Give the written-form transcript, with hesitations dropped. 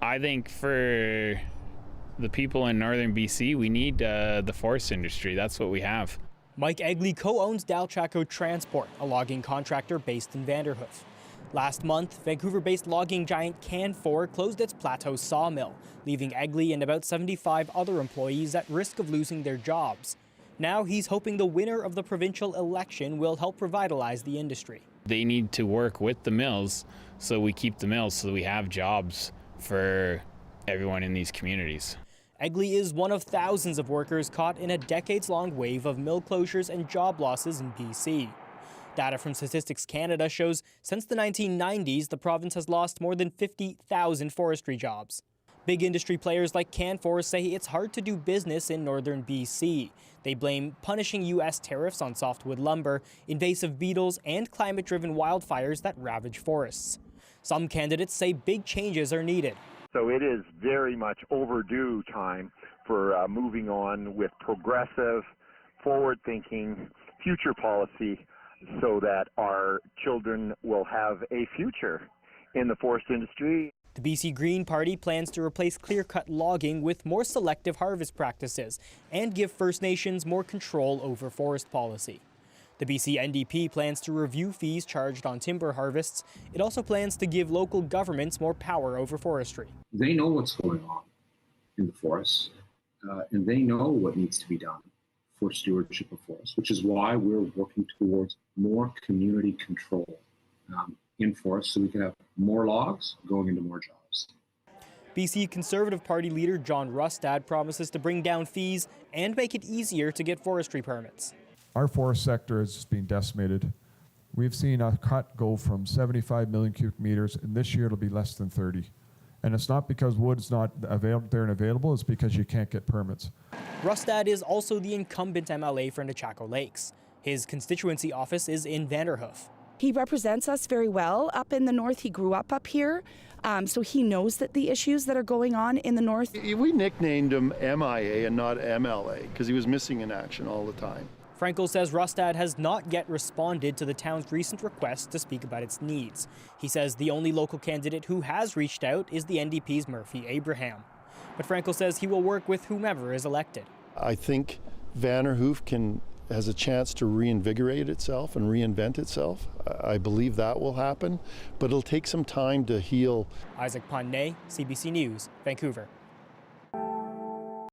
I think for the people in northern BC, we need the forest industry. That's what we have. Mike Egley co-owns Dalchaco Transport, a logging contractor based in Vanderhoof. Last month, Vancouver-based logging giant Canfor closed its Plateau sawmill, leaving Egley and about 75 other employees at risk of losing their jobs. Now he's hoping the winner of the provincial election will help revitalize the industry. They need to work with the mills so we keep the mills, so we have jobs for everyone in these communities. Egley is one of thousands of workers caught in a decades-long wave of mill closures and job losses in BC. Data from Statistics Canada shows since the 1990s, the province has lost more than 50,000 forestry jobs. Big industry players like Canfor say it's hard to do business in northern BC. They blame punishing U.S. tariffs on softwood lumber, invasive beetles, and climate-driven wildfires that ravage forests. Some candidates say big changes are needed. So it is very much overdue time for moving on with progressive, forward-thinking, future policy so that our children will have a future in the forest industry. The BC Green Party plans to replace clear-cut logging with more selective harvest practices and give First Nations more control over forest policy. The BC NDP plans to review fees charged on timber harvests. It also plans to give local governments more power over forestry. They know what's going on in the forests, and they know what needs to be done for stewardship of forests, which is why we're working towards more community control in forests so we can have more logs going into more jobs. BC Conservative Party leader John Rustad promises to bring down fees and make it easier to get forestry permits. Our forest sector is being decimated. We've seen a cut go from 75 million cubic meters, and this year it'll be less than 30. And it's not because wood's not there and available, it's because you can't get permits. Rustad is also the incumbent MLA for Nechako Lakes. His constituency office is in Vanderhoof. He represents us very well up in the north. He grew up here, so he knows that the issues that are going on in the north. We nicknamed him MIA and not MLA because he was missing in action all the time. Frankel says Rustad has not yet responded to the town's recent request to speak about its needs. He says the only local candidate who has reached out is the NDP's Murphy Abraham. But Frankel says he will work with whomever is elected. I think Vanderhoof has a chance to reinvigorate itself and reinvent itself. I believe that will happen, but it'll take some time to heal. Isaac Phan Nay, CBC News, Vancouver.